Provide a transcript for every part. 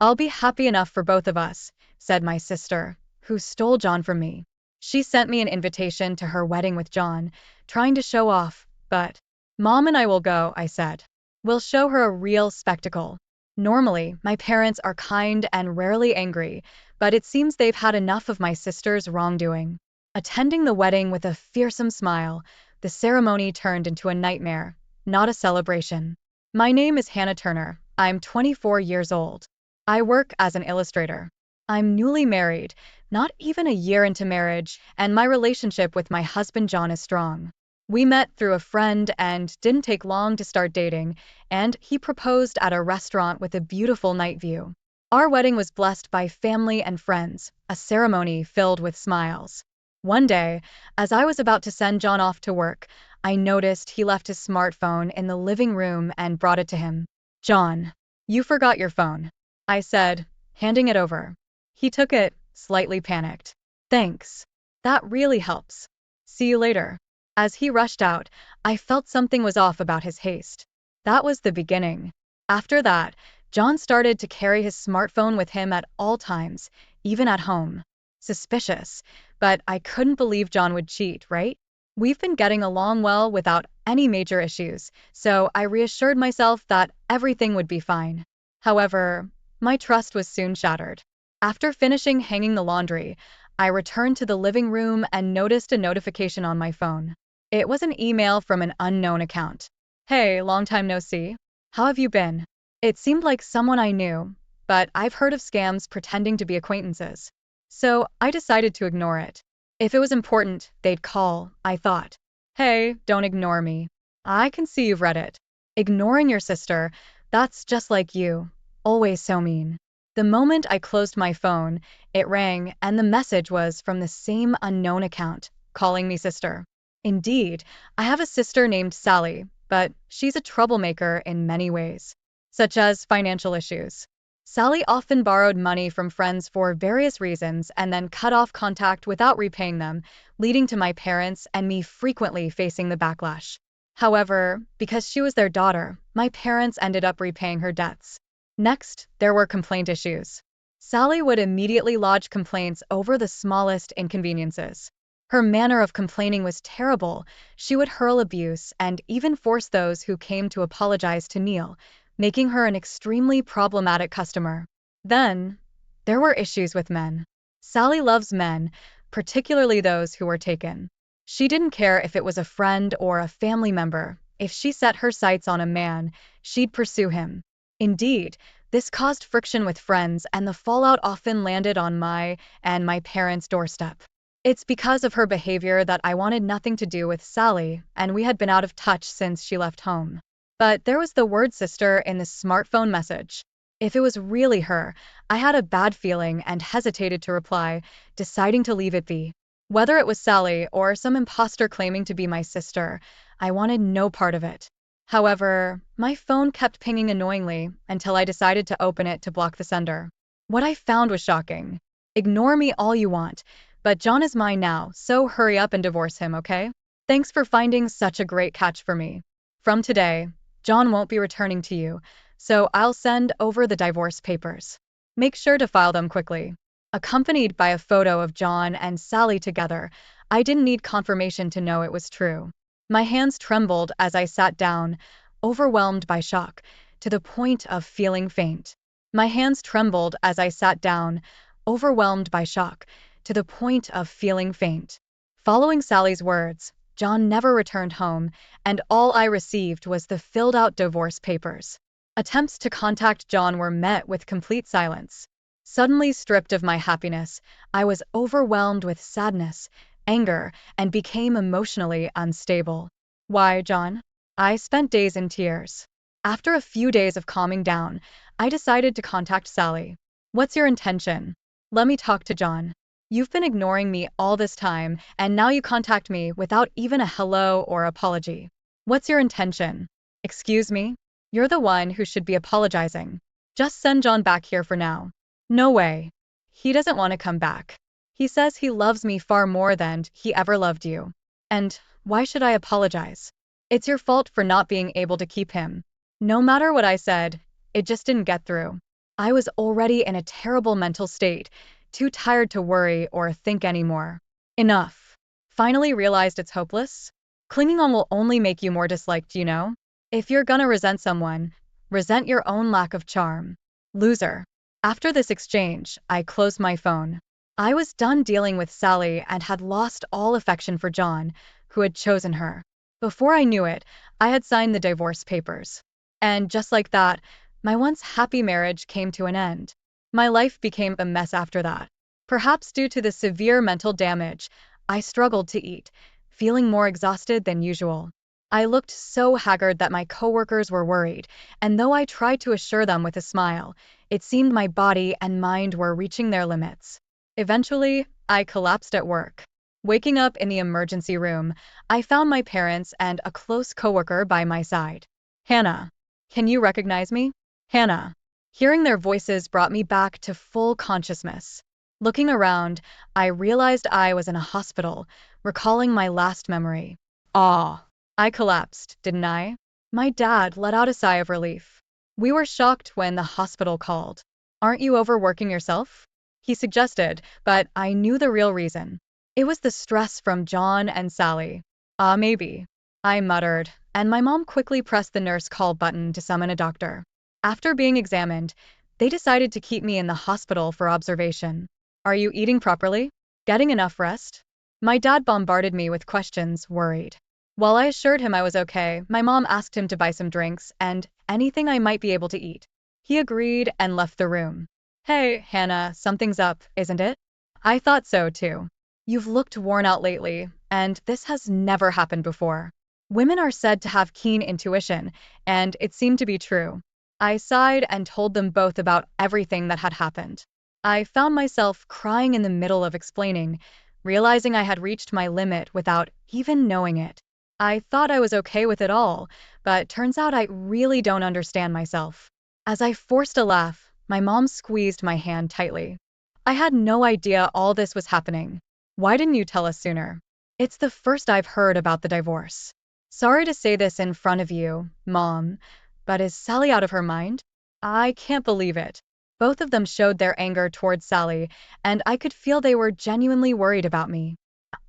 I'll be happy enough for both of us, said my sister, who stole John from me. She sent me an invitation to her wedding with John, trying to show off, but Mom and I will go, I said. We'll show her a real spectacle. Normally, my parents are kind and rarely angry, but it seems they've had enough of my sister's wrongdoing. Attending the wedding with a fearsome smile, the ceremony turned into a nightmare, not a celebration. My name is Hannah Turner. I'm 24 years old. I work as an illustrator. I'm newly married, not even a year into marriage, and my relationship with my husband John is strong. We met through a friend and didn't take long to start dating, and he proposed at a restaurant with a beautiful night view. Our wedding was blessed by family and friends, a ceremony filled with smiles. One day, as I was about to send John off to work, I noticed he left his smartphone in the living room and brought it to him. John, you forgot your phone, I said, handing it over. He took it, slightly panicked. Thanks. That really helps. See you later. As he rushed out, I felt something was off about his haste. That was the beginning. After that, John started to carry his smartphone with him at all times, even at home. Suspicious, but I couldn't believe John would cheat, right? We've been getting along well without any major issues, so I reassured myself that everything would be fine. However, my trust was soon shattered. After finishing hanging the laundry, I returned to the living room and noticed a notification on my phone. It was an email from an unknown account. Hey, long time no see. How have you been? It seemed like someone I knew, but I've heard of scams pretending to be acquaintances. So I decided to ignore it. If it was important, they'd call, I thought. Hey, don't ignore me. I can see you've read it. Ignoring your sister, that's just like you. Always so mean. The moment I closed my phone, it rang, and the message was from the same unknown account, calling me sister. Indeed, I have a sister named Sally, but she's a troublemaker in many ways, such as financial issues. Sally often borrowed money from friends for various reasons and then cut off contact without repaying them, leading to my parents and me frequently facing the backlash. However, because she was their daughter, my parents ended up repaying her debts. Next, there were complaint issues. Sally would immediately lodge complaints over the smallest inconveniences. Her manner of complaining was terrible. She would hurl abuse and even force those who came to apologize to kneel, making her an extremely problematic customer. Then, there were issues with men. Sally loves men, particularly those who were taken. She didn't care if it was a friend or a family member. If she set her sights on a man, she'd pursue him. Indeed, this caused friction with friends, and the fallout often landed on my and my parents' doorstep. It's because of her behavior that I wanted nothing to do with Sally, and we had been out of touch since she left home. But there was the word sister in the smartphone message. If it was really her, I had a bad feeling and hesitated to reply, deciding to leave it be. Whether it was Sally or some imposter claiming to be my sister, I wanted no part of it. However, my phone kept pinging annoyingly until I decided to open it to block the sender. What I found was shocking. Ignore me all you want, but John is mine now, so hurry up and divorce him, okay? Thanks for finding such a great catch for me. From today, John won't be returning to you, so I'll send over the divorce papers. Make sure to file them quickly. Accompanied by a photo of John and Sally together, I didn't need confirmation to know it was true. My hands trembled as I sat down, overwhelmed by shock, to the point of feeling faint. My hands trembled as I sat down, overwhelmed by shock, to the point of feeling faint. Following Sally's words, John never returned home, and all I received was the filled-out divorce papers. Attempts to contact John were met with complete silence. Suddenly stripped of my happiness, I was overwhelmed with sadness, anger, and became emotionally unstable. Why, John? I spent days in tears. After a few days of calming down, I decided to contact Sally. What's your intention? Let me talk to John. You've been ignoring me all this time, and now you contact me without even a hello or apology. What's your intention? Excuse me? You're the one who should be apologizing. Just send John back here for now. No way. He doesn't want to come back. He says he loves me far more than he ever loved you. And why should I apologize? It's your fault for not being able to keep him. No matter what I said, it just didn't get through. I was already in a terrible mental state, too tired to worry or think anymore. Enough. Finally realized it's hopeless? Clinging on will only make you more disliked, you know? If you're gonna resent someone, resent your own lack of charm. Loser. After this exchange, I closed my phone. I was done dealing with Sally and had lost all affection for John, who had chosen her. Before I knew it, I had signed the divorce papers. And just like that, my once happy marriage came to an end. My life became a mess after that. Perhaps due to the severe mental damage, I struggled to eat, feeling more exhausted than usual. I looked so haggard that my coworkers were worried, and though I tried to assure them with a smile, it seemed my body and mind were reaching their limits. Eventually, I collapsed at work. Waking up in the emergency room, I found my parents and a close coworker by my side. Hannah, can you recognize me? Hannah. Hearing their voices brought me back to full consciousness. Looking around, I realized I was in a hospital, recalling my last memory. Ah, I collapsed, didn't I? My dad let out a sigh of relief. We were shocked when the hospital called. Aren't you overworking yourself? He suggested, but I knew the real reason. It was the stress from John and Sally. Ah, maybe. I muttered, and my mom quickly pressed the nurse call button to summon a doctor. After being examined, they decided to keep me in the hospital for observation. Are you eating properly? Getting enough rest? My dad bombarded me with questions, worried. While I assured him I was okay, my mom asked him to buy some drinks and anything I might be able to eat. He agreed and left the room. Hey, Hannah, something's up, isn't it? I thought so too. You've looked worn out lately, and this has never happened before. Women are said to have keen intuition, and it seemed to be true. I sighed and told them both about everything that had happened. I found myself crying in the middle of explaining, realizing I had reached my limit without even knowing it. I thought I was okay with it all, but turns out I really don't understand myself. As I forced a laugh, my mom squeezed my hand tightly. I had no idea all this was happening. Why didn't you tell us sooner? It's the first I've heard about the divorce. Sorry to say this in front of you, Mom, but is Sally out of her mind? I can't believe it. Both of them showed their anger towards Sally, and I could feel they were genuinely worried about me.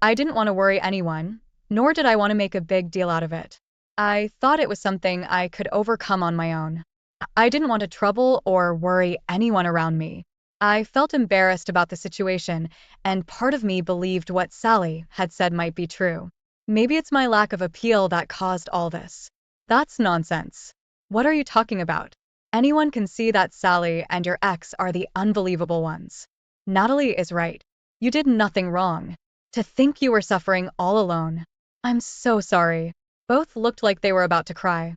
I didn't want to worry anyone, nor did I want to make a big deal out of it. I thought it was something I could overcome on my own. I didn't want to trouble or worry anyone around me. I felt embarrassed about the situation, and part of me believed what Sally had said might be true. Maybe it's my lack of appeal that caused all this. That's nonsense. What are you talking about? Anyone can see that Sally and your ex are the unbelievable ones. Natalie is right. You did nothing wrong. To think you were suffering all alone. I'm so sorry. Both looked like they were about to cry.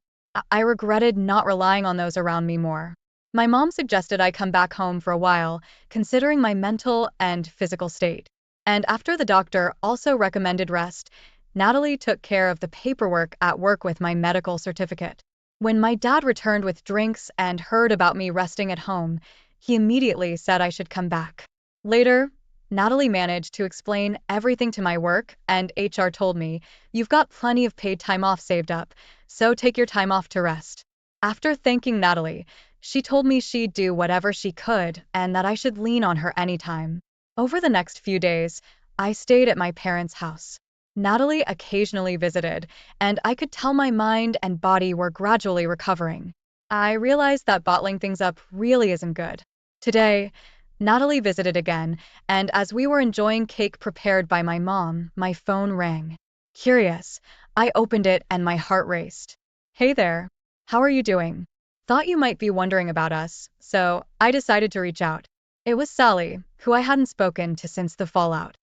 I regretted not relying on those around me more. My mom suggested I come back home for a while, considering my mental and physical state. And after the doctor also recommended rest, Natalie took care of the paperwork at work with my medical certificate. When my dad returned with drinks and heard about me resting at home, he immediately said I should come back. Later, Natalie managed to explain everything to my work, and HR told me, "You've got plenty of paid time off saved up, so take your time off to rest." After thanking Natalie, she told me she'd do whatever she could and that I should lean on her anytime. Over the next few days, I stayed at my parents' house. Natalie occasionally visited, and I could tell my mind and body were gradually recovering. I realized that bottling things up really isn't good. Today, Natalie visited again, and as we were enjoying cake prepared by my mom, my phone rang. Curious, I opened it and my heart raced. Hey there. How are you doing? Thought you might be wondering about us, so I decided to reach out. It was Sally, who I hadn't spoken to since the fallout.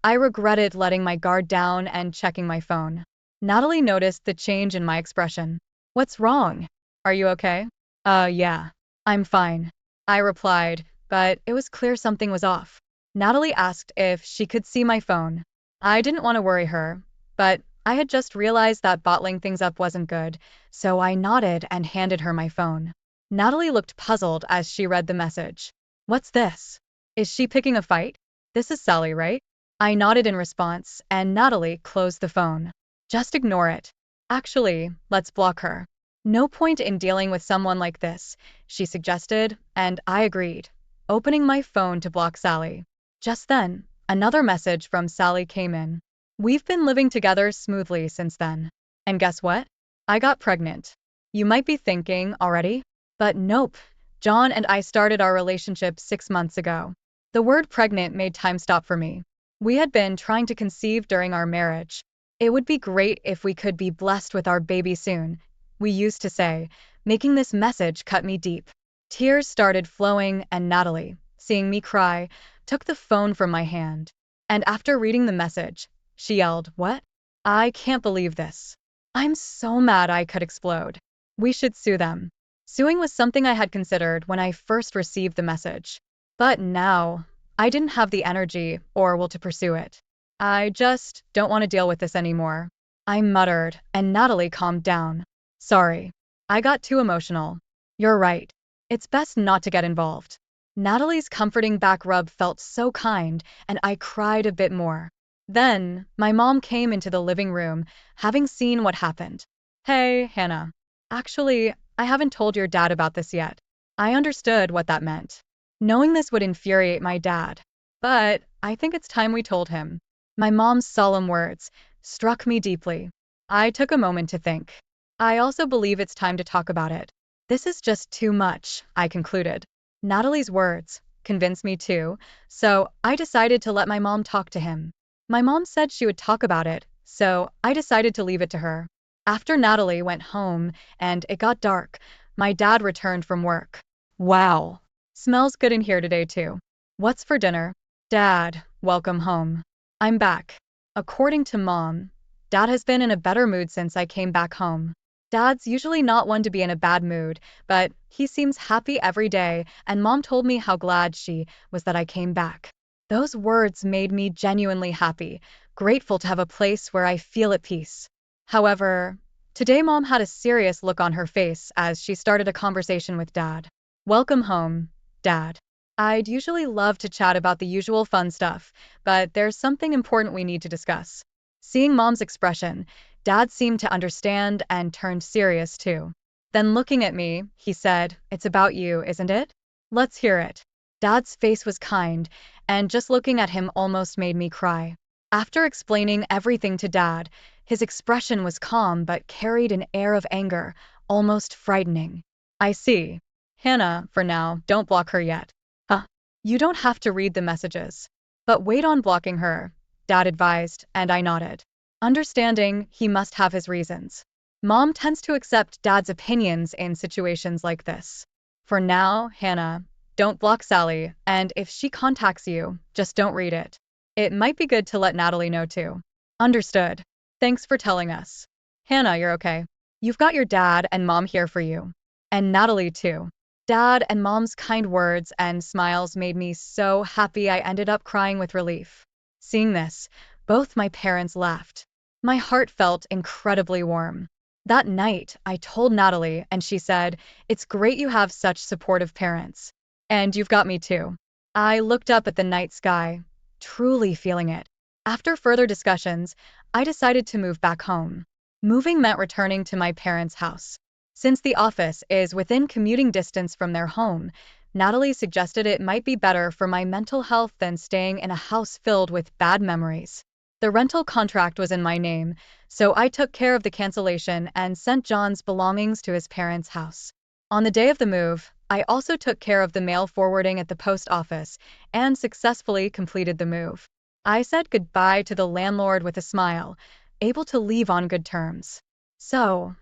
I regretted letting my guard down and checking my phone. Natalie noticed the change in my expression. What's wrong? Are you okay? Yeah. I'm fine. I replied, but it was clear something was off. Natalie asked if she could see my phone. I didn't want to worry her, but I had just realized that bottling things up wasn't good, so I nodded and handed her my phone. Natalie looked puzzled as she read the message. What's this? Is she picking a fight? This is Sally, right? I nodded in response, and Natalie closed the phone. Just ignore it. Actually, let's block her. No point in dealing with someone like this, she suggested, and I agreed, opening my phone to block Sally. Just then, another message from Sally came in. We've been living together smoothly since then. And guess what? I got pregnant. You might be thinking already, but nope. John and I started our relationship 6 months ago. The word pregnant made time stop for me. We had been trying to conceive during our marriage. It would be great if we could be blessed with our baby soon, we used to say, making this message cut me deep. Tears started flowing, and Natalie, seeing me cry, took the phone from my hand. And after reading the message, she yelled, "What? I can't believe this. I'm so mad I could explode. We should sue them." Suing was something I had considered when I first received the message. But now, I didn't have the energy or will to pursue it. I just don't want to deal with this anymore. I muttered, and Natalie calmed down. Sorry. I got too emotional. You're right. It's best not to get involved. Natalie's comforting back rub felt so kind, and I cried a bit more. Then, my mom came into the living room, having seen what happened. Hey, Hannah. Actually, I haven't told your dad about this yet. I understood what that meant. Knowing this would infuriate my dad. But I think it's time we told him. My mom's solemn words struck me deeply. I took a moment to think. I also believe it's time to talk about it. This is just too much, I concluded. Natalie's words convinced me too, so I decided to let my mom talk to him. My mom said she would talk about it, so I decided to leave it to her. After Natalie went home and it got dark, my dad returned from work. Wow. Smells good in here today too. What's for dinner? Dad, welcome home. I'm back. According to Mom, Dad has been in a better mood since I came back home. Dad's usually not one to be in a bad mood, but he seems happy every day, and Mom told me how glad she was that I came back. Those words made me genuinely happy, grateful to have a place where I feel at peace. However, today Mom had a serious look on her face as she started a conversation with Dad. Welcome home, Dad. I'd usually love to chat about the usual fun stuff, but there's something important we need to discuss. Seeing Mom's expression, Dad seemed to understand and turned serious too. Then looking at me, he said, "It's about you, isn't it? Let's hear it." Dad's face was kind, and just looking at him almost made me cry. After explaining everything to Dad, his expression was calm but carried an air of anger, almost frightening. I see. Hannah, for now, don't block her yet. Huh. You don't have to read the messages. But wait on blocking her, Dad advised, and I nodded. Understanding he must have his reasons. Mom tends to accept Dad's opinions in situations like this. For now, Hannah, don't block Sally, and if she contacts you, just don't read it. It might be good to let Natalie know too. Understood. Thanks for telling us. Hannah, you're okay. You've got your dad and Mom here for you. And Natalie too. Dad and Mom's kind words and smiles made me so happy I ended up crying with relief. Seeing this, both my parents laughed. My heart felt incredibly warm. That night, I told Natalie, and she said, "It's great you have such supportive parents. And you've got me too." I looked up at the night sky, truly feeling it. After further discussions, I decided to move back home. Moving meant returning to my parents' house. Since the office is within commuting distance from their home, Natalie suggested it might be better for my mental health than staying in a house filled with bad memories. The rental contract was in my name, so I took care of the cancellation and sent John's belongings to his parents' house. On the day of the move, I also took care of the mail forwarding at the post office and successfully completed the move. I said goodbye to the landlord with a smile, able to leave on good terms. So,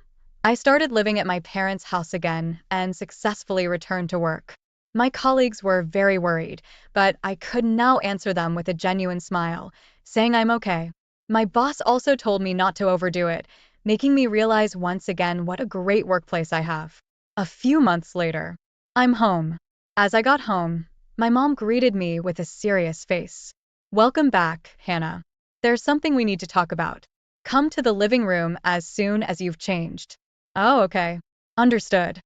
I started living at my parents' house again and successfully returned to work. My colleagues were very worried, but I could now answer them with a genuine smile, saying I'm okay. My boss also told me not to overdo it, making me realize once again what a great workplace I have. A few months later, I'm home. As I got home, my mom greeted me with a serious face. Welcome back, Hannah. There's something we need to talk about. Come to the living room as soon as you've changed. Oh, okay. Understood.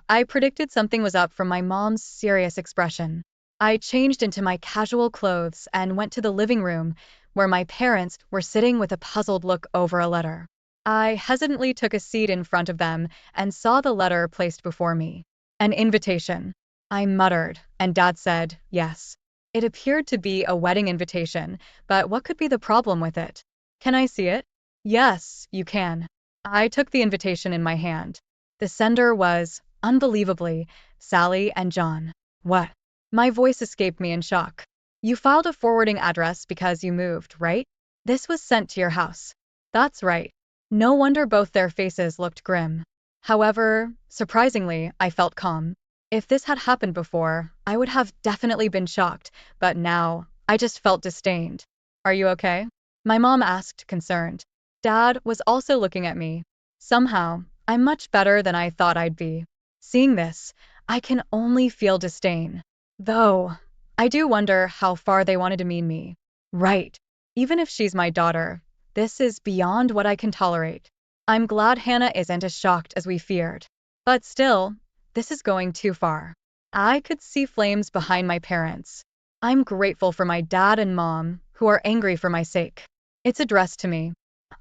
I predicted something was up from my mom's serious expression. I changed into my casual clothes and went to the living room, where my parents were sitting with a puzzled look over a letter. I hesitantly took a seat in front of them and saw the letter placed before me. An invitation. I muttered, and Dad said, yes. It appeared to be a wedding invitation, but what could be the problem with it? Can I see it? Yes, you can. I took the invitation in my hand. The sender was, unbelievably, Sally and John. What? My voice escaped me in shock. You filed a forwarding address because you moved, right? This was sent to your house. That's right. No wonder both their faces looked grim. However, surprisingly, I felt calm. If this had happened before, I would have definitely been shocked, but now, I just felt disdained. Are you okay? My mom asked, concerned. Dad was also looking at me. Somehow, I'm much better than I thought I'd be. Seeing this, I can only feel disdain. Though, I do wonder how far they wanted to mean me. Right. Even if she's my daughter, this is beyond what I can tolerate. I'm glad Hannah isn't as shocked as we feared. But still, this is going too far. I could see flames behind my parents. I'm grateful for my dad and mom, who are angry for my sake. It's addressed to me.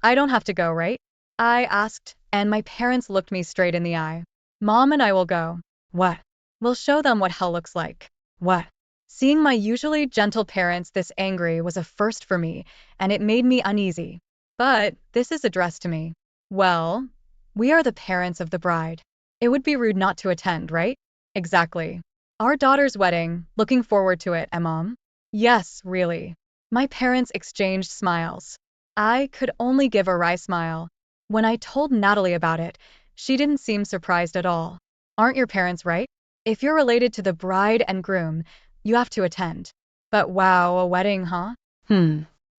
I don't have to go, right? I asked, and my parents looked me straight in the eye. Mom and I will go. What? We'll show them what hell looks like. What? Seeing my usually gentle parents this angry was a first for me, and it made me uneasy. But this is addressed to me. Well, we are the parents of the bride. It would be rude not to attend, right? Exactly. Our daughter's wedding, looking forward to it, Mom? Yes, really. My parents exchanged smiles. I could only give a wry smile. When I told Natalie about it, she didn't seem surprised at all. Aren't your parents right? If you're related to the bride and groom, you have to attend. But wow, a wedding, huh?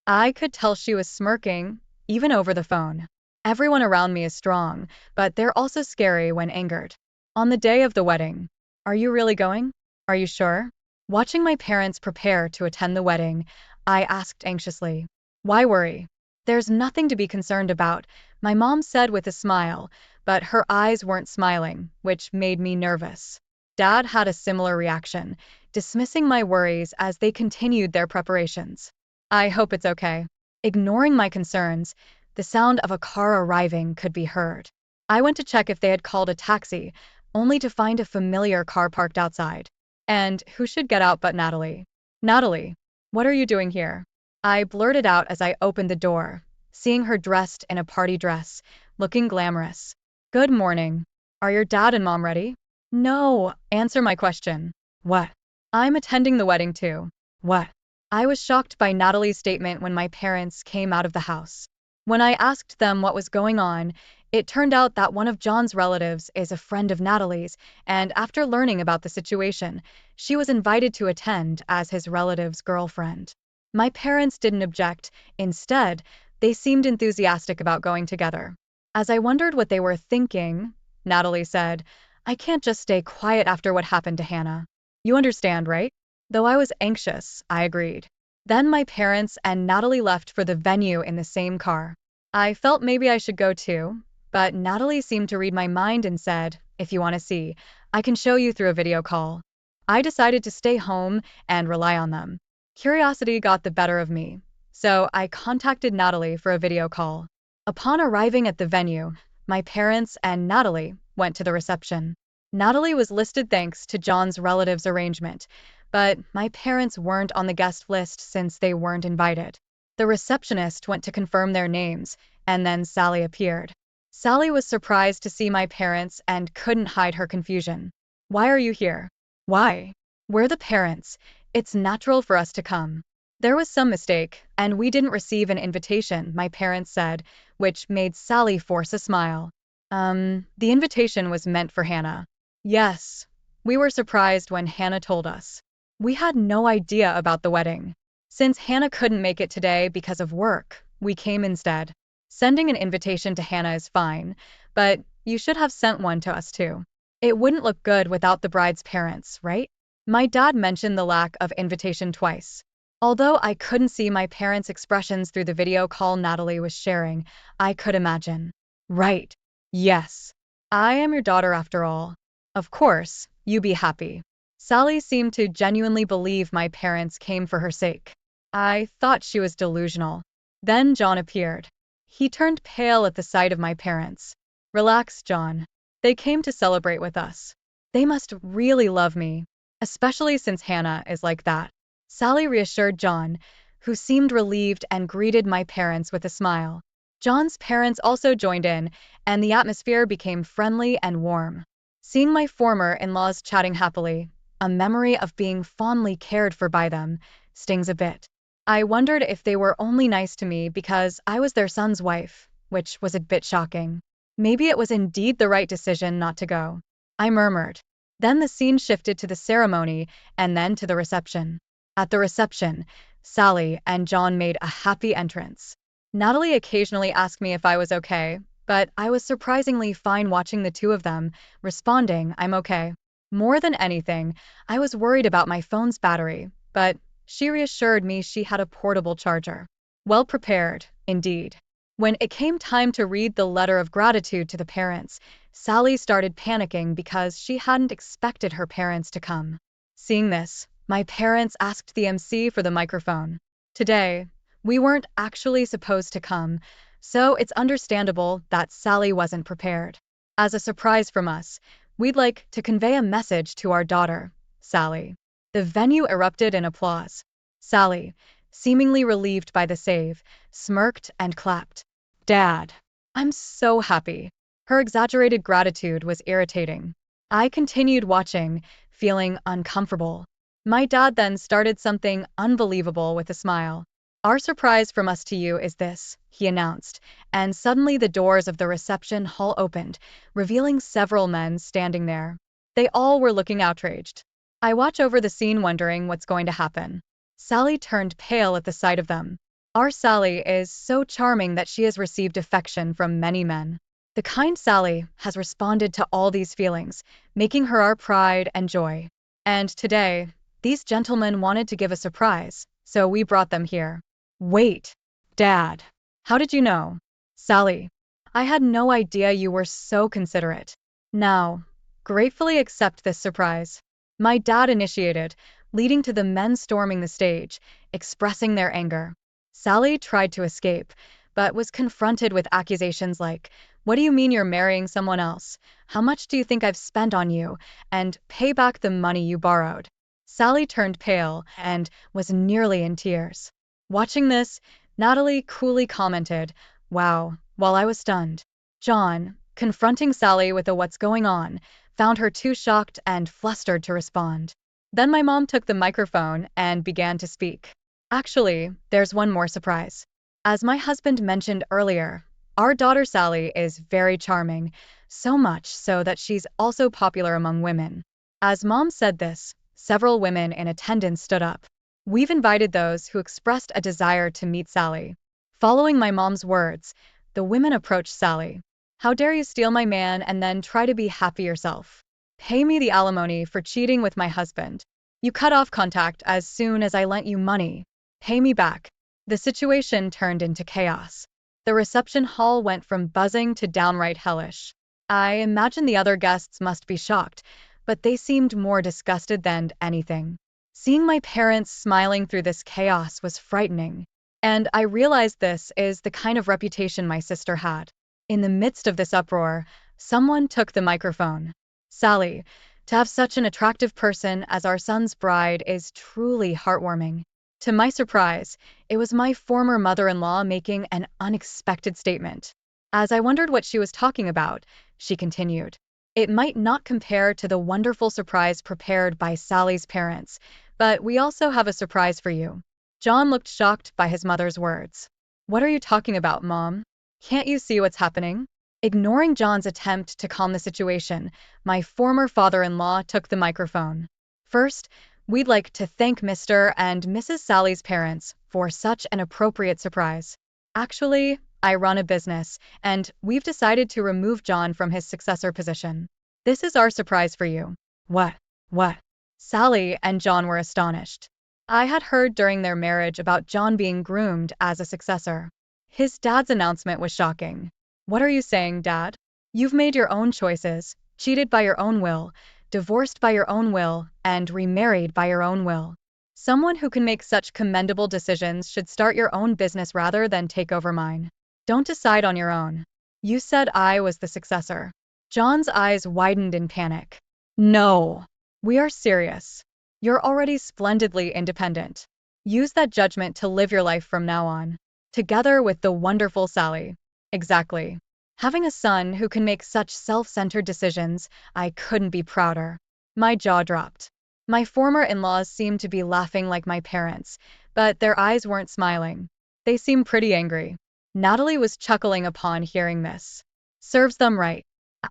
I could tell she was smirking, even over the phone. Everyone around me is strong, but they're also scary when angered. On the day of the wedding, are you really going? Are you sure? Watching my parents prepare to attend the wedding, I asked anxiously. Why worry? There's nothing to be concerned about, my mom said with a smile, but her eyes weren't smiling, which made me nervous. Dad had a similar reaction, dismissing my worries as they continued their preparations. I hope it's okay. Ignoring my concerns, the sound of a car arriving could be heard. I went to check if they had called a taxi, only to find a familiar car parked outside. And who should get out but Natalie? Natalie, what are you doing here? I blurted out as I opened the door, seeing her dressed in a party dress, looking glamorous. Good morning. Are your dad and mom ready? No, answer my question. What? I'm attending the wedding too. What? I was shocked by Natalie's statement when my parents came out of the house. When I asked them what was going on, it turned out that one of John's relatives is a friend of Natalie's, and after learning about the situation, she was invited to attend as his relative's girlfriend. My parents didn't object. Instead, they seemed enthusiastic about going together. As I wondered what they were thinking, Natalie said, I can't just stay quiet after what happened to Hannah. You understand, right? Though I was anxious, I agreed. Then my parents and Natalie left for the venue in the same car. I felt maybe I should go too, but Natalie seemed to read my mind and said, if you want to see, I can show you through a video call. I decided to stay home and rely on them. Curiosity got the better of me, so I contacted Natalie for a video call. Upon arriving at the venue, my parents and Natalie went to the reception. Natalie was listed thanks to John's relatives' arrangement, but my parents weren't on the guest list since they weren't invited. The receptionist went to confirm their names, and then Sally appeared. Sally was surprised to see my parents and couldn't hide her confusion. Why are you here? Why? We're the parents. It's natural for us to come. There was some mistake, and we didn't receive an invitation, my parents said, which made Sally force a smile. The invitation was meant for Hannah. Yes. We were surprised when Hannah told us. We had no idea about the wedding. Since Hannah couldn't make it today because of work, we came instead. Sending an invitation to Hannah is fine, but you should have sent one to us too. It wouldn't look good without the bride's parents, right? My dad mentioned the lack of invitation twice. Although I couldn't see my parents' expressions through the video call Natalie was sharing, I could imagine. Right. Yes. I am your daughter after all. Of course, you be happy. Sally seemed to genuinely believe my parents came for her sake. I thought she was delusional. Then John appeared. He turned pale at the sight of my parents. Relax, John. They came to celebrate with us. They must really love me, especially since Hannah is like that. Sally reassured John, who seemed relieved and greeted my parents with a smile. John's parents also joined in, and the atmosphere became friendly and warm. Seeing my former in-laws chatting happily, a memory of being fondly cared for by them, stings a bit. I wondered if they were only nice to me because I was their son's wife, which was a bit shocking. Maybe it was indeed the right decision not to go, I murmured. Then the scene shifted to the ceremony and then to the reception. At the reception, Sally and John made a happy entrance. Natalie occasionally asked me if I was okay, but I was surprisingly fine watching the two of them, responding, I'm okay. More than anything, I was worried about my phone's battery, but she reassured me she had a portable charger. Well prepared, indeed. When it came time to read the letter of gratitude to the parents, Sally started panicking because she hadn't expected her parents to come. Seeing this, my parents asked the MC for the microphone. Today, we weren't actually supposed to come, so it's understandable that Sally wasn't prepared. As a surprise from us, we'd like to convey a message to our daughter, Sally. The venue erupted in applause. Sally, seemingly relieved by the save, smirked and clapped. Dad, I'm so happy. Her exaggerated gratitude was irritating. I continued watching, feeling uncomfortable. My dad then started something unbelievable with a smile. Our surprise from us to you is this, he announced, and suddenly the doors of the reception hall opened, revealing several men standing there. They all were looking outraged. I watch over the scene wondering what's going to happen. Sally turned pale at the sight of them. Our Sally is so charming that she has received affection from many men. The kind Sally has responded to all these feelings, making her our pride and joy. And today, these gentlemen wanted to give a surprise, so we brought them here. Wait, Dad, how did you know? Sally, I had no idea you were so considerate. Now, gratefully accept this surprise. My dad initiated, leading to the men storming the stage, expressing their anger. Sally tried to escape, but was confronted with accusations like, what do you mean you're marrying someone else? How much do you think I've spent on you? And pay back the money you borrowed. Sally turned pale and was nearly in tears. Watching this, Natalie coolly commented, wow, while I was stunned. John, confronting Sally with a what's going on, found her too shocked and flustered to respond. Then my mom took the microphone and began to speak. Actually, there's one more surprise. As my husband mentioned earlier, our daughter Sally is very charming, so much so that she's also popular among women. As Mom said this, several women in attendance stood up. We've invited those who expressed a desire to meet Sally. Following my mom's words, the women approached Sally. How dare you steal my man and then try to be happy yourself? Pay me the alimony for cheating with my husband. You cut off contact as soon as I lent you money. Pay me back. The situation turned into chaos. The reception hall went from buzzing to downright hellish. I imagine the other guests must be shocked, but they seemed more disgusted than anything. Seeing my parents smiling through this chaos was frightening, and I realized this is the kind of reputation my sister had. In the midst of this uproar, someone took the microphone. Sally, to have such an attractive person as our son's bride is truly heartwarming. To my surprise, it was my former mother-in-law making an unexpected statement. As I wondered what she was talking about, she continued. It might not compare to the wonderful surprise prepared by Sally's parents, but we also have a surprise for you. John looked shocked by his mother's words. What are you talking about, Mom? Can't you see what's happening? Ignoring John's attempt to calm the situation, my former father-in-law took the microphone. First, we'd like to thank Mr. and Mrs. Sally's parents for such an appropriate surprise. Actually, I run a business, and we've decided to remove John from his successor position. This is our surprise for you. What? What? Sally and John were astonished. I had heard during their marriage about John being groomed as a successor. His dad's announcement was shocking. What are you saying, Dad? You've made your own choices, cheated by your own will, divorced by your own will, and remarried by your own will. Someone who can make such commendable decisions should start your own business rather than take over mine. Don't decide on your own. You said I was the successor. John's eyes widened in panic. No. We are serious. You're already splendidly independent. Use that judgment to live your life from now on. Together with the wonderful Sally. Exactly. Having a son who can make such self-centered decisions, I couldn't be prouder. My jaw dropped. My former in-laws seemed to be laughing like my parents, but their eyes weren't smiling. They seemed pretty angry. Natalie was chuckling upon hearing this. Serves them right.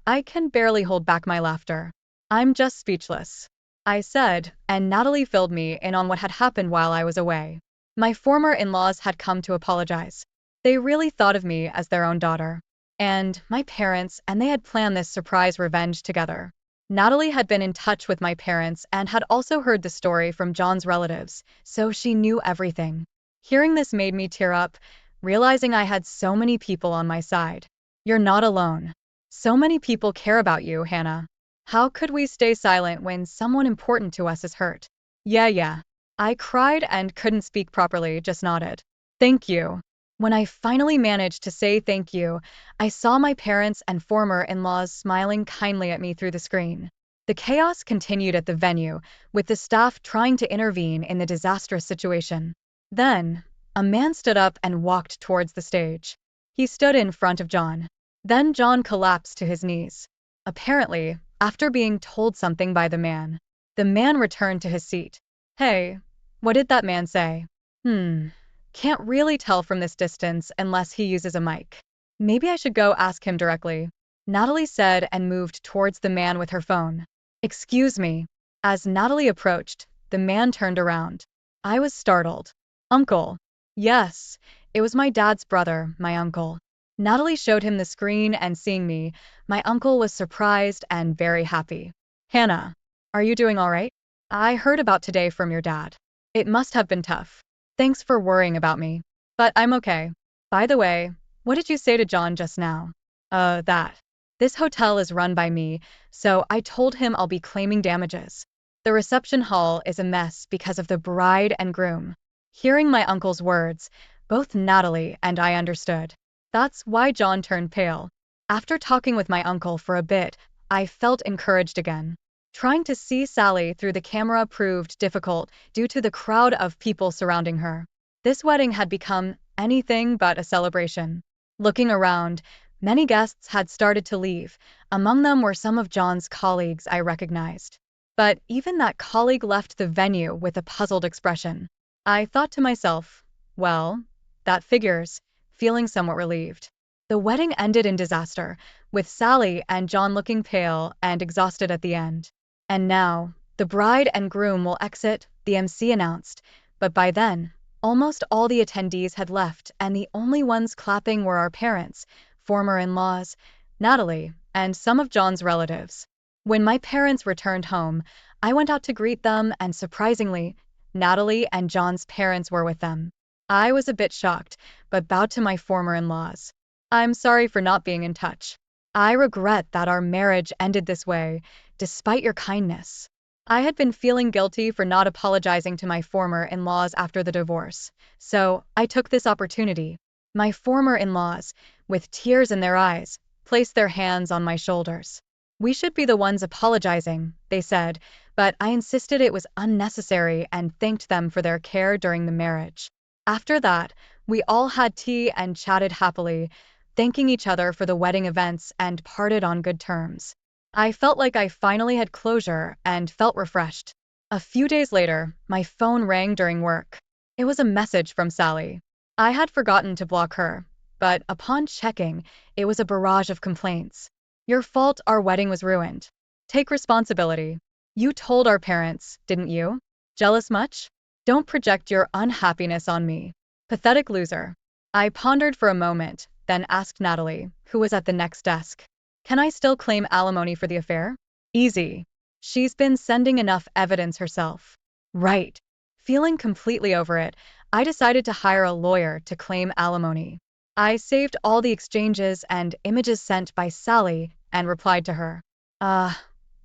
I can barely hold back my laughter. I'm just speechless. I said, and Natalie filled me in on what had happened while I was away. My former in-laws had come to apologize. They really thought of me as their own daughter. And my parents, and they had planned this surprise revenge together. Natalie had been in touch with my parents and had also heard the story from John's relatives, so she knew everything. Hearing this made me tear up, realizing I had so many people on my side. You're not alone. So many people care about you, Hannah. How could we stay silent when someone important to us is hurt? Yeah. I cried and couldn't speak properly, just nodded. Thank you. When I finally managed to say thank you, I saw my parents and former in-laws smiling kindly at me through the screen. The chaos continued at the venue, with the staff trying to intervene in the disastrous situation. Then, a man stood up and walked towards the stage. He stood in front of John. Then John collapsed to his knees. Apparently, after being told something by the man returned to his seat. Hey, what did that man say? Can't really tell from this distance unless he uses a mic. Maybe I should go ask him directly. Natalie said and moved towards the man with her phone. Excuse me. As Natalie approached, the man turned around. I was startled. Uncle. Yes, it was my dad's brother, my uncle. Natalie showed him the screen and seeing me, my uncle was surprised and very happy. Hannah, are you doing all right? I heard about today from your dad. It must have been tough. Thanks for worrying about me. But I'm okay. By the way, what did you say to John just now? That. This hotel is run by me, so I told him I'll be claiming damages. The reception hall is a mess because of the bride and groom. Hearing my uncle's words, both Natalie and I understood. That's why John turned pale. After talking with my uncle for a bit, I felt encouraged again. Trying to see Sally through the camera proved difficult due to the crowd of people surrounding her. This wedding had become anything but a celebration. Looking around, many guests had started to leave. Among them were some of John's colleagues I recognized. But even that colleague left the venue with a puzzled expression. I thought to myself, well, that figures, feeling somewhat relieved. The wedding ended in disaster, with Sally and John looking pale and exhausted at the end. And now, the bride and groom will exit, the MC announced, but by then, almost all the attendees had left and the only ones clapping were our parents, former in-laws, Natalie, and some of John's relatives. When my parents returned home, I went out to greet them and surprisingly, Natalie and John's parents were with them. I was a bit shocked, but bowed to my former in-laws. I'm sorry for not being in touch. I regret that our marriage ended this way, despite your kindness. I had been feeling guilty for not apologizing to my former in-laws after the divorce, so I took this opportunity. My former in-laws, with tears in their eyes, placed their hands on my shoulders. We should be the ones apologizing, they said, but I insisted it was unnecessary and thanked them for their care during the marriage. After that, we all had tea and chatted happily, thanking each other for the wedding events and parted on good terms. I felt like I finally had closure and felt refreshed. A few days later, my phone rang during work. It was a message from Sally. I had forgotten to block her, but upon checking, it was a barrage of complaints. Your fault, our wedding was ruined. Take responsibility. You told our parents, didn't you? Jealous much? Don't project your unhappiness on me. Pathetic loser. I pondered for a moment, then asked Natalie, who was at the next desk. Can I still claim alimony for the affair? Easy. She's been sending enough evidence herself. Right. Feeling completely over it, I decided to hire a lawyer to claim alimony. I saved all the exchanges and images sent by Sally and replied to her.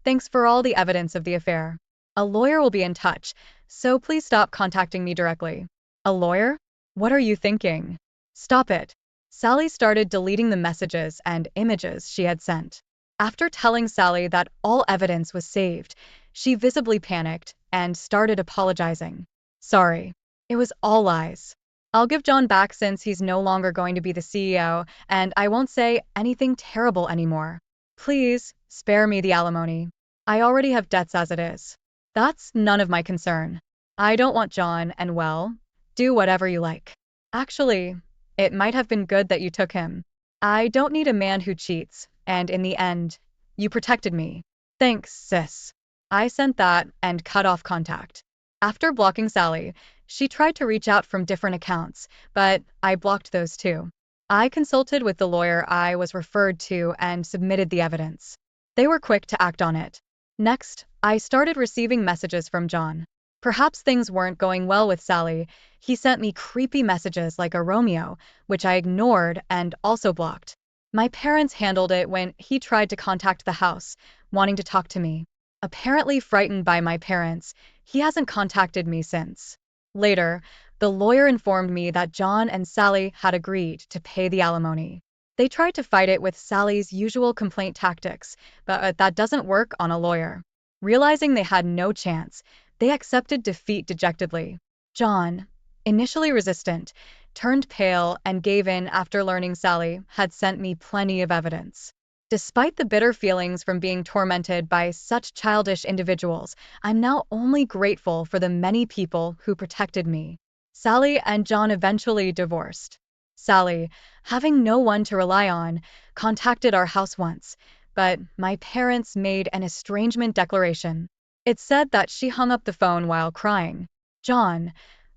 Thanks for all the evidence of the affair. A lawyer will be in touch, so please stop contacting me directly. A lawyer? What are you thinking? Stop it. Sally started deleting the messages and images she had sent. After telling Sally that all evidence was saved, she visibly panicked and started apologizing. Sorry. It was all lies. I'll give John back since he's no longer going to be the CEO, and I won't say anything terrible anymore. Please, spare me the alimony. I already have debts as it is. That's none of my concern. I don't want John, and well, do whatever you like. Actually, it might have been good that you took him. I don't need a man who cheats, and in the end, you protected me. Thanks, sis. I sent that and cut off contact. After blocking Sally, she tried to reach out from different accounts, but I blocked those too. I consulted with the lawyer I was referred to and submitted the evidence. They were quick to act on it. Next, I started receiving messages from John. Perhaps things weren't going well with Sally. He sent me creepy messages like a Romeo, which I ignored and also blocked. My parents handled it when he tried to contact the house, wanting to talk to me. Apparently frightened by my parents, he hasn't contacted me since. Later, the lawyer informed me that John and Sally had agreed to pay the alimony. They tried to fight it with Sally's usual complaint tactics, but that doesn't work on a lawyer. Realizing they had no chance, they accepted defeat dejectedly. John, initially resistant, turned pale and gave in after learning Sally had sent me plenty of evidence. Despite the bitter feelings from being tormented by such childish individuals, I'm now only grateful for the many people who protected me. Sally and John eventually divorced. Sally, having no one to rely on, contacted our house once, but my parents made an estrangement declaration. It said that she hung up the phone while crying. John,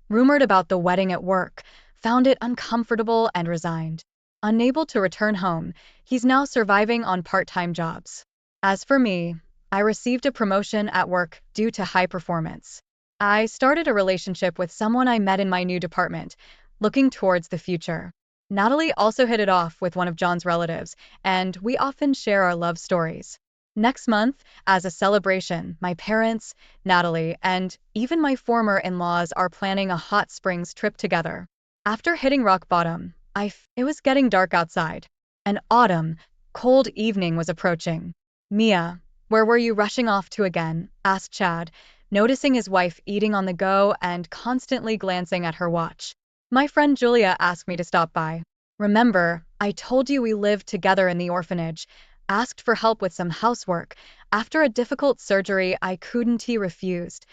rumored about the wedding at work, found it uncomfortable and resigned. Unable to return home, he's now surviving on part-time jobs. As for me, I received a promotion at work due to high performance. I started a relationship with someone I met in my new department, looking towards the future. Natalie also hit it off with one of John's relatives, and we often share our love stories. Next month, as a celebration, my parents, Natalie, and even my former in-laws are planning a hot springs trip together. After hitting rock bottom, it was getting dark outside. An autumn, cold evening was approaching. Mia, where were you rushing off to again? Asked Chad, noticing his wife eating on the go and constantly glancing at her watch. My friend Julia asked me to stop by. Remember, I told you we lived together in the orphanage. Asked for help with some housework. After a difficult surgery, I couldn't. He refused.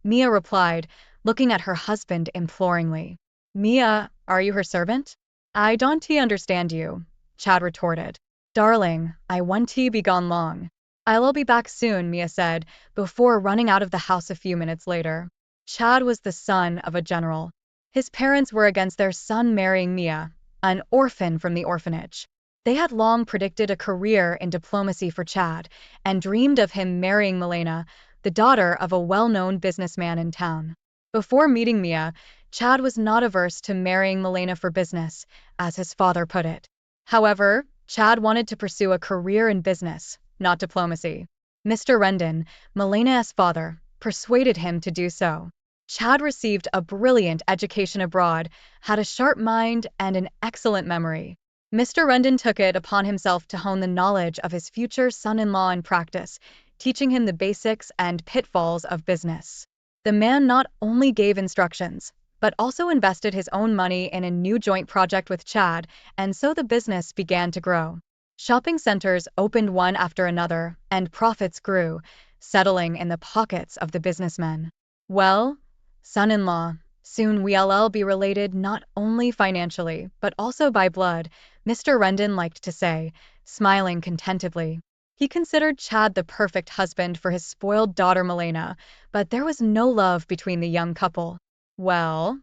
Mia replied, looking at her husband imploringly. Mia, are you her servant? I don't understand you, Chad retorted. Darling, I want to be gone long. I'll be back soon, Mia said, before running out of the house a few minutes later. Chad was the son of a general. His parents were against their son marrying Mia, an orphan from the orphanage. They had long predicted a career in diplomacy for Chad and dreamed of him marrying Milena, the daughter of a well-known businessman in town. Before meeting Mia, Chad was not averse to marrying Milena for business, as his father put it. However, Chad wanted to pursue a career in business, not diplomacy. Mr. Rendon, Milena's father, persuaded him to do so. Chad received a brilliant education abroad, had a sharp mind, and an excellent memory. Mr. Rendon took it upon himself to hone the knowledge of his future son-in-law in practice, teaching him the basics and pitfalls of business. The man not only gave instructions, but also invested his own money in a new joint project with Chad, and so the business began to grow. Shopping centers opened one after another, and profits grew, settling in the pockets of the businessmen. Well, son-in-law, soon we'll be related not only financially, but also by blood, Mr. Rendon liked to say, smiling contentedly. He considered Chad the perfect husband for his spoiled daughter Milena, but there was no love between the young couple. Well,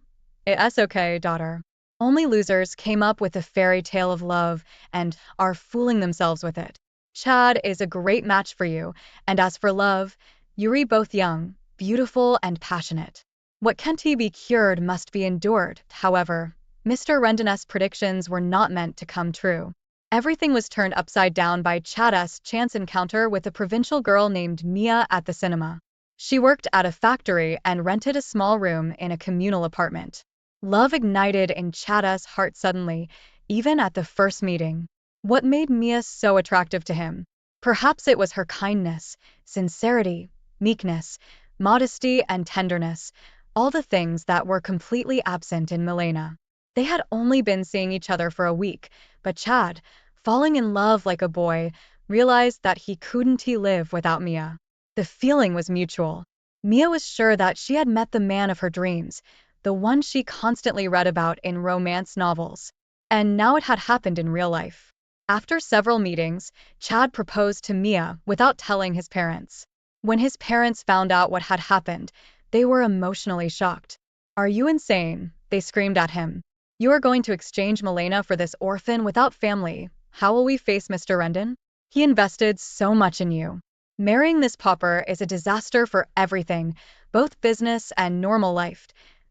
it's okay, daughter. Only losers came up with a fairy tale of love and are fooling themselves with it. Chad is a great match for you, and as for love, you're both young, beautiful, and passionate. What can't be cured must be endured. However, Mr. Rendon's predictions were not meant to come true. Everything was turned upside down by Chad's chance encounter with a provincial girl named Mia at the cinema. She worked at a factory and rented a small room in a communal apartment. Love ignited in Chad's heart suddenly. even at the first meeting. What made Mia so attractive to him? Perhaps it was her kindness, sincerity, meekness, modesty, and tenderness, all the things that were completely absent in Milena. They had only been seeing each other for a week, but Chad, falling in love like a boy, realized that he couldn't live without Mia. The feeling was mutual. Mia was sure that she had met the man of her dreams, the one she constantly read about in romance novels. And now it had happened in real life. After several meetings, Chad proposed to Mia without telling his parents. When his parents found out what had happened, they were emotionally shocked. "Are you insane?" they screamed at him. "You are going to exchange Milena for this orphan without family. How will we face Mr. Rendon? He invested so much in you. Marrying this pauper is a disaster for everything, both business and normal life."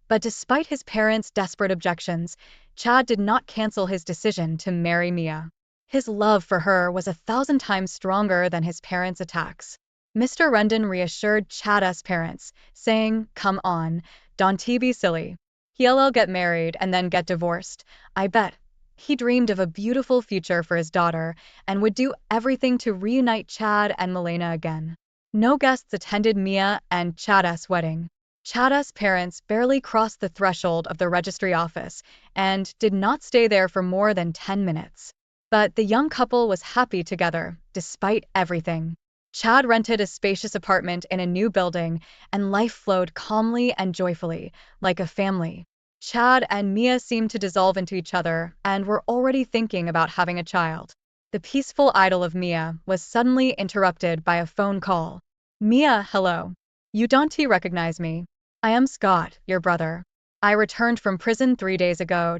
But despite his parents' desperate objections, Chad did not cancel his decision to marry Mia. His love for her was 1,000 times stronger than his parents' attacks. Mr. Rendon reassured Chad's parents, saying, "Come on, don't be silly. He'll get married and then get divorced, I bet." He dreamed of a beautiful future for his daughter and would do everything to reunite Chad and Milena again. No guests attended Mia and Chad's wedding. Chad's parents barely crossed the threshold of the registry office and did not stay there for more than 10 minutes. But the young couple was happy together, despite everything. Chad rented a spacious apartment in a new building, and life flowed calmly and joyfully, like a family. Chad and Mia seemed to dissolve into each other and were already thinking about having a child. The peaceful idyll of Mia was suddenly interrupted by a phone call. "Mia, hello. You don't recognize me? I am Scott, your brother. I returned from prison 3 days ago."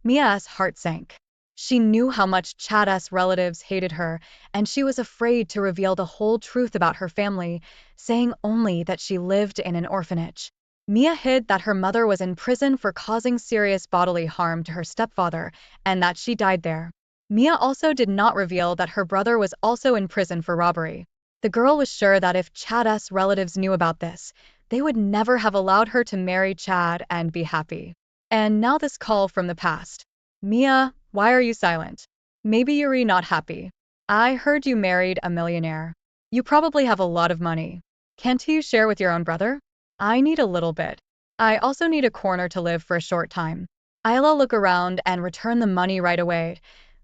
Mia's heart sank. She knew how much Chad's relatives hated her, and she was afraid to reveal the whole truth about her family, saying only that she lived in an orphanage. Mia hid that her mother was in prison for causing serious bodily harm to her stepfather, and that she died there. Mia also did not reveal that her brother was also in prison for robbery. The girl was sure that if Chad's relatives knew about this, they would never have allowed her to marry Chad and be happy. And now this call from the past. "Mia, why are you silent? Maybe you're not happy. I heard you married a millionaire. You probably have a lot of money. Can't you share with your own brother? I need a little bit. I also need a corner to live for a short time. I'll look around and return the money right away."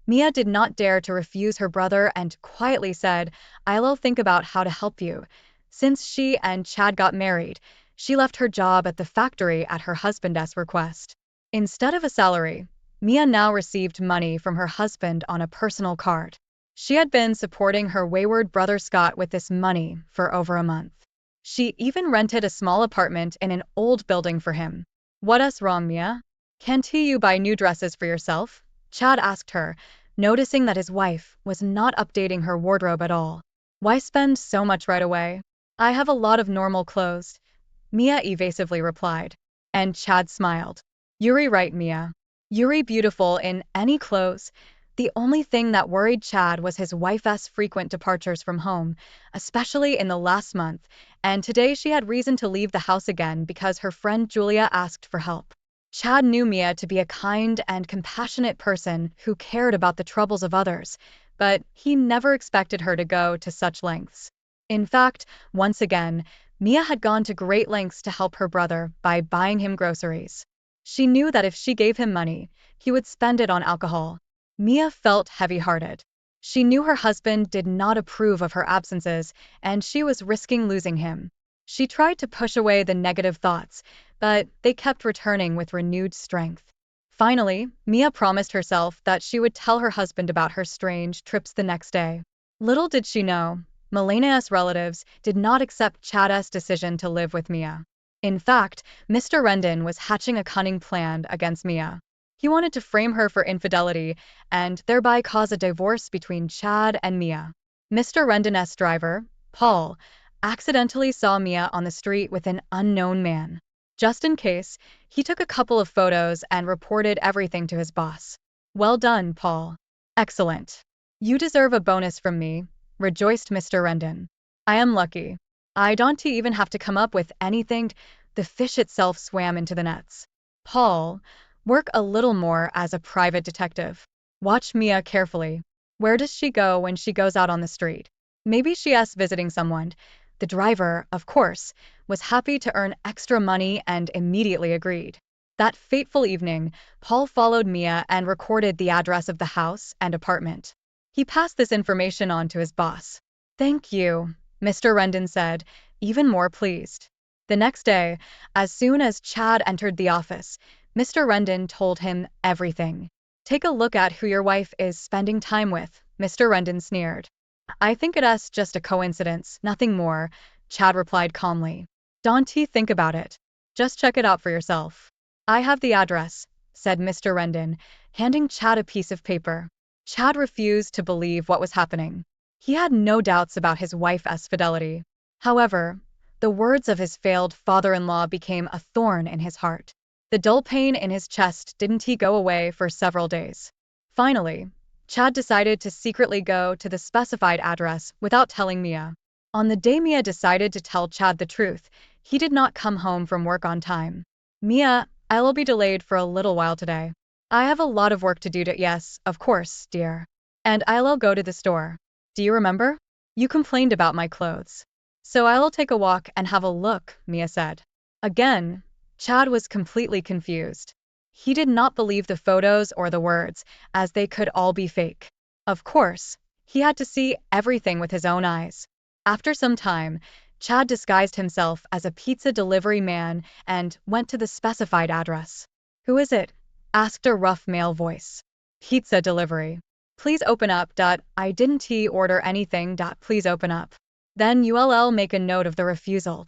Mia did not dare to refuse her brother and quietly said, "I'll think about how to help you." Since she and Chad got married, she left her job at the factory at her husband's request. Instead of a salary, Mia now received money from her husband on a personal card. She had been supporting her wayward brother Scott with this money for over a month. She even rented a small apartment in an old building for him. "What's wrong, Mia? Can't you buy new dresses for yourself?" Chad asked her, noticing that his wife was not updating her wardrobe at all. "Why spend so much right away? I have a lot of normal clothes," Mia evasively replied. And Chad smiled. "You're right, Mia. You're beautiful in any clothes." The only thing that worried Chad was his wife's frequent departures from home, especially in the last month, and today she had reason to leave the house again because her friend Julia asked for help. Chad knew Mia to be a kind and compassionate person who cared about the troubles of others, but he never expected her to go to such lengths. In fact, once again, Mia had gone to great lengths to help her brother by buying him groceries. She knew that if she gave him money, he would spend it on alcohol. Mia felt heavy-hearted. She knew her husband did not approve of her absences, and she was risking losing him. She tried to push away the negative thoughts, but they kept returning with renewed strength. Finally, Mia promised herself that she would tell her husband about her strange trips the next day. Little did she know, Milena's relatives did not accept Chad's decision to live with Mia. In fact, Mr. Rendon was hatching a cunning plan against Mia. He wanted to frame her for infidelity and thereby cause a divorce between Chad and Mia. Mr. Rendon's driver, Paul, accidentally saw Mia on the street with an unknown man. Just in case, he took a couple of photos and reported everything to his boss. "Well done, Paul. Excellent. You deserve a bonus from me," rejoiced Mr. Rendon. "I am lucky. I don't even have to come up with anything." The fish itself swam into the nets. "Paul, Work a little more as a private detective. Watch Mia carefully. Where does she go when she goes out on the street? Maybe she is visiting someone. The driver, of course, was happy to earn extra money and immediately agreed. That fateful evening, Paul followed Mia and recorded the address of the house and apartment. He passed this information on to his boss. Thank you, Mr. Rendon said, even more pleased. The next day, as soon as Chad entered the office, Mr. Rendon told him everything. Take a look at who your wife is spending time with, Mr. Rendon sneered. I think it's just a coincidence, nothing more, Chad replied calmly. Don't think about it. Just check it out for yourself. I have the address, said Mr. Rendon, handing Chad a piece of paper. Chad refused to believe what was happening. He had no doubts about his wife's fidelity. However, the words of his failed father-in-law became a thorn in his heart. The dull pain in his chest didn't go away for several days. Finally, Chad decided to secretly go to the specified address without telling Mia. On the day Mia decided to tell Chad the truth, he did not come home from work on time. Mia, I'll be delayed for a little while today. I have a lot of work to do. Yes, of course, dear. And I'll go to the store. Do you remember? You complained about my clothes. So I'll take a walk and have a look, Mia said. Again, Chad was completely confused. He did not believe the photos or the words, as they could all be fake. Of course, he had to see everything with his own eyes. After some time, Chad disguised himself as a pizza delivery man and went to the specified address. Who is it? Asked a rough male voice. Pizza delivery. Please open up. I didn't order anything. Please open up. Then you'll make a note of the refusal.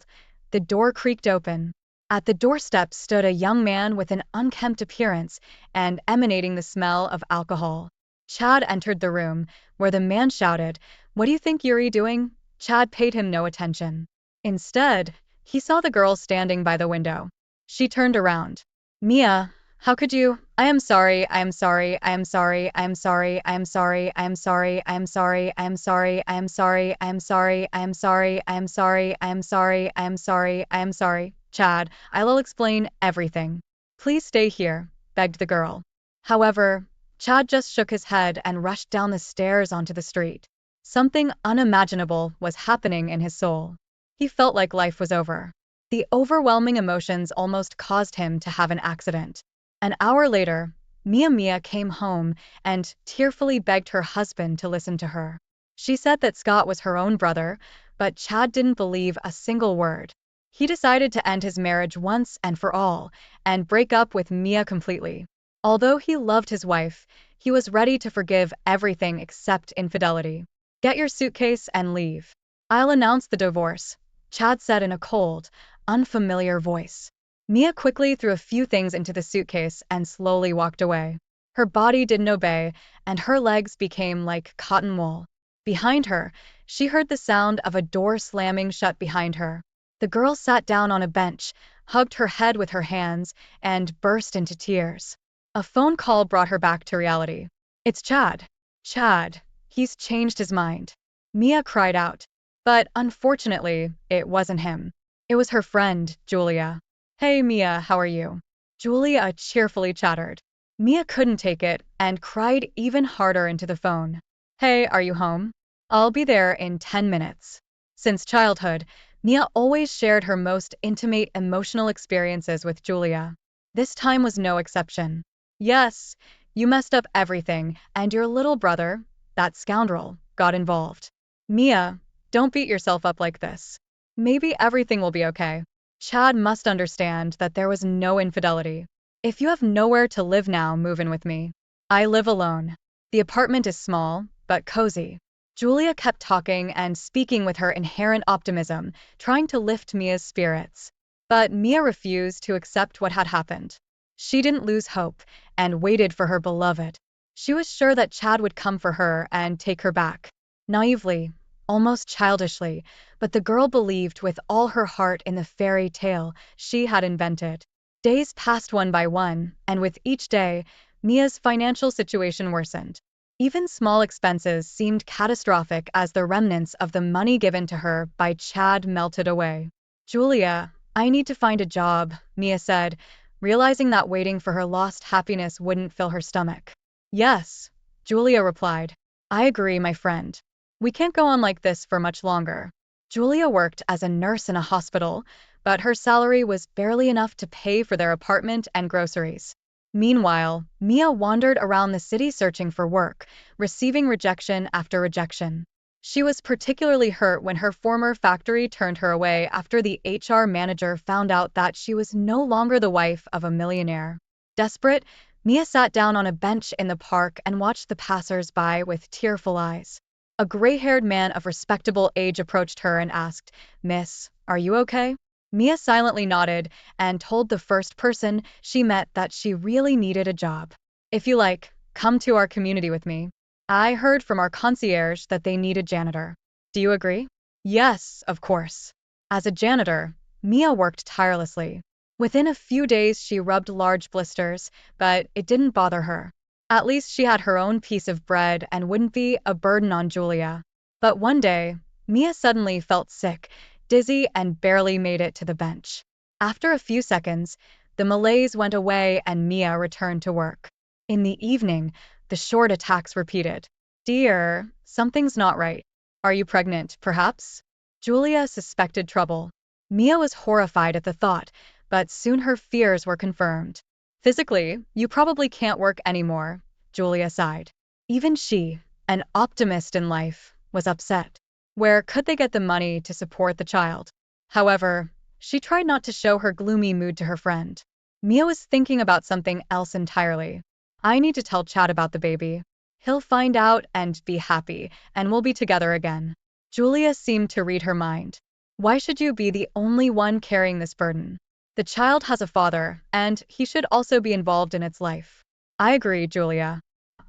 The door creaked open. At the doorstep stood a young man with an unkempt appearance and emanating the smell of alcohol. Chad entered the room, where the man shouted, "What do you think you're doing?" Chad paid him no attention. Instead, he saw the girl standing by the window. She turned around. Mia, how could you? I am sorry, I am sorry, I am sorry, I am sorry, I am sorry, I am sorry, I am sorry, I am sorry, I am sorry, I am sorry, I am sorry, I am sorry, I am sorry, I am sorry, I am sorry. Chad, I'll explain everything. Please stay here, begged the girl. However, Chad just shook his head and rushed down the stairs onto the street. Something unimaginable was happening in his soul. He felt like life was over. The overwhelming emotions almost caused him to have an accident. An hour later, Mia came home and tearfully begged her husband to listen to her. She said that Scott was her own brother, but Chad didn't believe a single word. He decided to end his marriage once and for all, and break up with Mia completely. Although he loved his wife, he was ready to forgive everything except infidelity. Get your suitcase and leave. I'll announce the divorce, Chad said in a cold, unfamiliar voice. Mia quickly threw a few things into the suitcase and slowly walked away. Her body didn't obey, and her legs became like cotton wool. Behind her, she heard the sound of a door slamming shut behind her. The girl sat down on a bench, hugged her head with her hands, and burst into tears. A phone call brought her back to reality. It's Chad. Chad, he's changed his mind. Mia cried out. But unfortunately, it wasn't him. It was her friend, Julia. Hey Mia, how are you? Julia cheerfully chattered. Mia couldn't take it and cried even harder into the phone. Hey, are you home? I'll be there in 10 minutes. Since childhood, Mia always shared her most intimate emotional experiences with Julia. This time was no exception. Yes, you messed up everything, and your little brother, that scoundrel, got involved. Mia, don't beat yourself up like this. Maybe everything will be okay. Chad must understand that there was no infidelity. If you have nowhere to live now, move in with me. I live alone. The apartment is small, but cozy. Julia kept talking and speaking with her inherent optimism, trying to lift Mia's spirits. But Mia refused to accept what had happened. She didn't lose hope and waited for her beloved. She was sure that Chad would come for her and take her back. Naively, almost childishly, but the girl believed with all her heart in the fairy tale she had invented. Days passed one by one, and with each day, Mia's financial situation worsened. Even small expenses seemed catastrophic as the remnants of the money given to her by Chad melted away. Julia, I need to find a job, Mia said, realizing that waiting for her lost happiness wouldn't fill her stomach. Yes, Julia replied. I agree, my friend. We can't go on like this for much longer. Julia worked as a nurse in a hospital, but her salary was barely enough to pay for their apartment and groceries. Meanwhile, Mia wandered around the city searching for work, receiving rejection after rejection. She was particularly hurt when her former factory turned her away after the HR manager found out that she was no longer the wife of a millionaire. Desperate, Mia sat down on a bench in the park and watched the passers-by with tearful eyes. A gray-haired man of respectable age approached her and asked, Miss, are you okay? Mia silently nodded and told the first person she met that she really needed a job. If you like, come to our community with me. I heard from our concierge that they need a janitor. Do you agree? Yes, of course. As a janitor, Mia worked tirelessly. Within a few days, she rubbed large blisters, but it didn't bother her. At least she had her own piece of bread and wouldn't be a burden on Julia. But one day, Mia suddenly felt sick, dizzy, and barely made it to the bench. After a few seconds, the malaise went away and Mia returned to work. In the evening, the short attacks repeated. Dear, something's not right. Are you pregnant, perhaps? Julia suspected trouble. Mia was horrified at the thought, but soon her fears were confirmed. Physically, you probably can't work anymore, Julia sighed. Even she, an optimist in life, was upset. Where could they get the money to support the child? However, she tried not to show her gloomy mood to her friend. Mia was thinking about something else entirely. I need to tell Chad about the baby. He'll find out and be happy, and we'll be together again. Julia seemed to read her mind. Why should you be the only one carrying this burden? The child has a father, and he should also be involved in its life. I agree, Julia.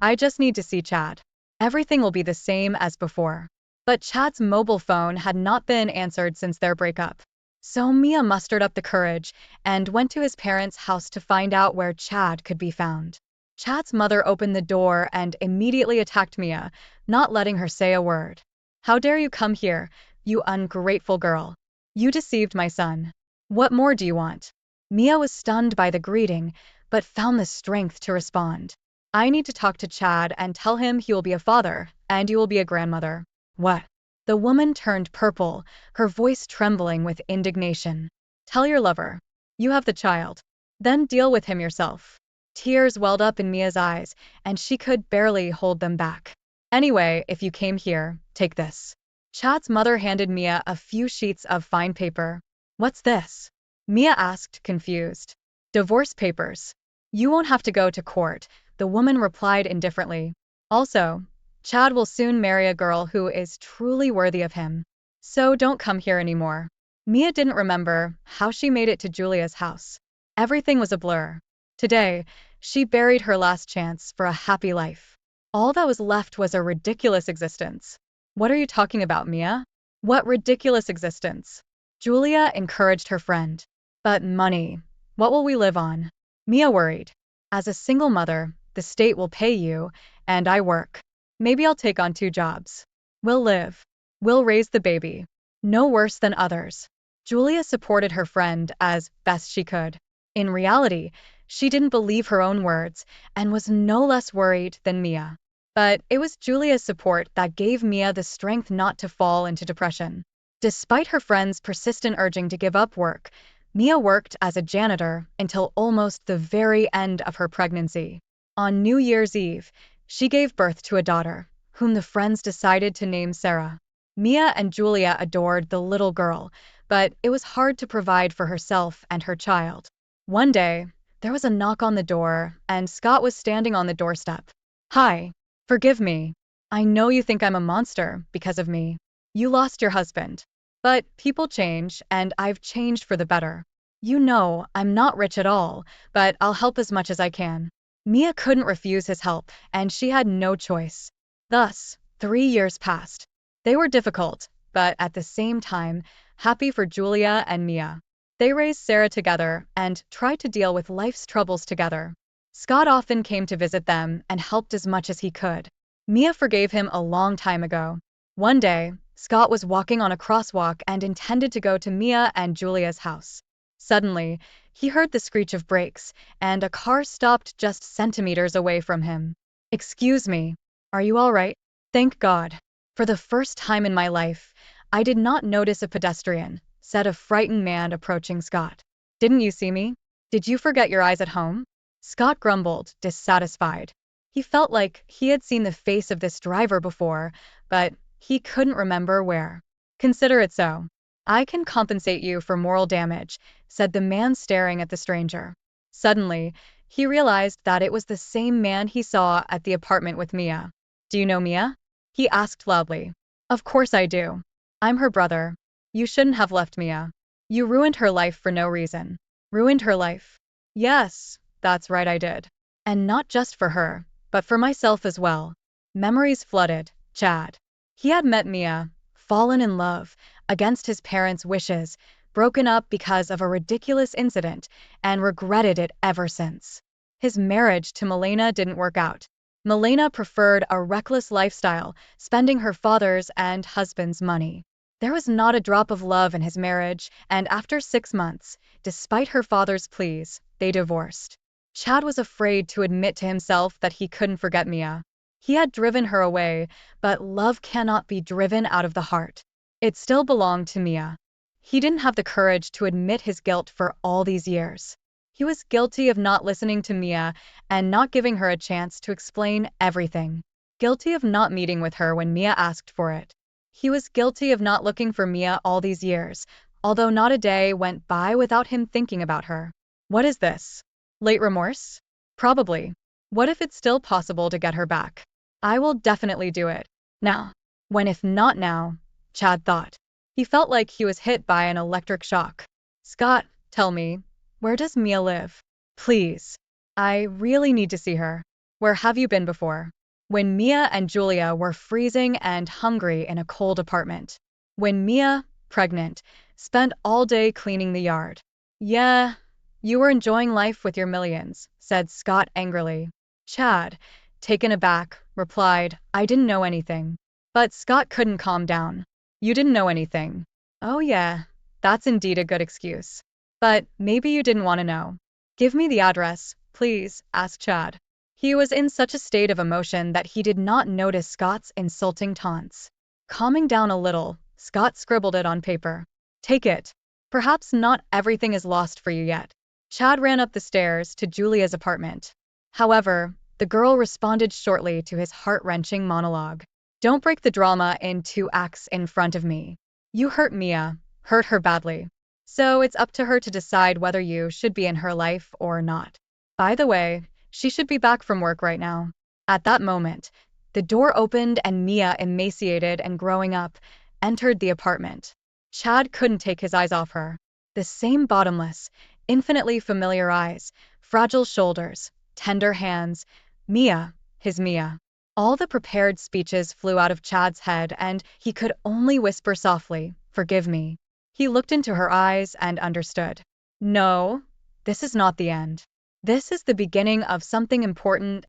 I just need to see Chad. Everything will be the same as before. But Chad's mobile phone had not been answered since their breakup. So Mia mustered up the courage and went to his parents' house to find out where Chad could be found. Chad's mother opened the door and immediately attacked Mia, not letting her say a word. How dare you come here, you ungrateful girl? You deceived my son. What more do you want? Mia was stunned by the greeting, but found the strength to respond. I need to talk to Chad and tell him he will be a father, and you will be a grandmother. What? The woman turned purple, her voice trembling with indignation. Tell your lover. You have the child. Then deal with him yourself. Tears welled up in Mia's eyes, and she could barely hold them back. Anyway, if you came here, take this. Chad's mother handed Mia a few sheets of fine paper. What's this? Mia asked, confused. Divorce papers. You won't have to go to court, the woman replied indifferently. Also, Chad will soon marry a girl who is truly worthy of him. So don't come here anymore. Mia didn't remember how she made it to Julia's house. Everything was a blur. Today, she buried her last chance for a happy life. All that was left was a ridiculous existence. What are you talking about, Mia? What ridiculous existence? Julia encouraged her friend. But money. What will we live on? Mia worried. As a single mother, the state will pay you, and I work. Maybe I'll take on 2 jobs. We'll live. We'll raise the baby. No worse than others. Julia supported her friend as best she could. In reality, she didn't believe her own words and was no less worried than Mia. But it was Julia's support that gave Mia the strength not to fall into depression. Despite her friend's persistent urging to give up work, Mia worked as a janitor until almost the very end of her pregnancy. On New Year's Eve, she gave birth to a daughter, whom the friends decided to name Sarah. Mia and Julia adored the little girl, but it was hard to provide for herself and her child. One day, there was a knock on the door, and Scott was standing on the doorstep. Hi. Forgive me. I know you think I'm a monster because of me. You lost your husband. But people change, and I've changed for the better. You know, I'm not rich at all, but I'll help as much as I can. Mia couldn't refuse his help, and she had no choice. Thus, 3 years passed. They were difficult, but at the same time, happy for Julia and Mia. They raised Sarah together and tried to deal with life's troubles together. Scott often came to visit them and helped as much as he could. Mia forgave him a long time ago. One day, Scott was walking on a crosswalk and intended to go to Mia and Julia's house. Suddenly, He heard the screech of brakes, and a car stopped just centimeters away from him. "Excuse me, are you all right?" "Thank God. For the first time in my life, I did not notice a pedestrian," said a frightened man approaching Scott. "Didn't you see me? Did you forget your eyes at home?" Scott grumbled, dissatisfied. He felt like he had seen the face of this driver before, but he couldn't remember where. "Consider it so. I can compensate you for moral damage," said the man staring at the stranger. Suddenly, he realized that it was the same man he saw at the apartment with Mia. "Do you know Mia?" he asked loudly. "Of course I do. I'm her brother. You shouldn't have left Mia. You ruined her life for no reason." "Ruined her life?" "Yes, that's right, I did. And not just for her, but for myself as well." Memories flooded Chad. He had met Mia, fallen in love, against his parents' wishes, broken up because of a ridiculous incident, and regretted it ever since. His marriage to Milena didn't work out. Milena preferred a reckless lifestyle, spending her father's and husband's money. There was not a drop of love in his marriage, and after 6 months, despite her father's pleas, they divorced. Chad was afraid to admit to himself that he couldn't forget Mia. He had driven her away, but love cannot be driven out of the heart. It still belonged to Mia. He didn't have the courage to admit his guilt for all these years. He was guilty of not listening to Mia and not giving her a chance to explain everything. Guilty of not meeting with her when Mia asked for it. He was guilty of not looking for Mia all these years, although not a day went by without him thinking about her. What is this? Late remorse? Probably. What if it's still possible to get her back? I will definitely do it. Now. When if not now, Chad thought. He felt like he was hit by an electric shock. "Scott, tell me, where does Mia live? Please. I really need to see her. Where have you been before?" When Mia and Julia were freezing and hungry in a cold apartment. When Mia, pregnant, spent all day cleaning the yard. "Yeah, you were enjoying life with your millions," said Scott angrily. Chad, taken aback, replied, "I didn't know anything." But Scott couldn't calm down. "You didn't know anything? Oh yeah, that's indeed a good excuse. But maybe you didn't want to know." "Give me the address, please," asked Chad. He was in such a state of emotion that he did not notice Scott's insulting taunts. Calming down a little, Scott scribbled it on paper. "Take it. Perhaps not everything is lost for you yet." Chad ran up the stairs to Julia's apartment. However, the girl responded shortly to his heart-wrenching monologue. "Don't break the drama in 2 acts in front of me. You hurt Mia, hurt her badly. So it's up to her to decide whether you should be in her life or not. By the way, she should be back from work right now." At that moment, the door opened and Mia, emaciated and growing up, entered the apartment. Chad couldn't take his eyes off her. The same bottomless, infinitely familiar eyes, fragile shoulders, tender hands. Mia, his Mia. All the prepared speeches flew out of Chad's head and he could only whisper softly, "Forgive me." He looked into her eyes and understood. No, this is not the end. This is the beginning of something important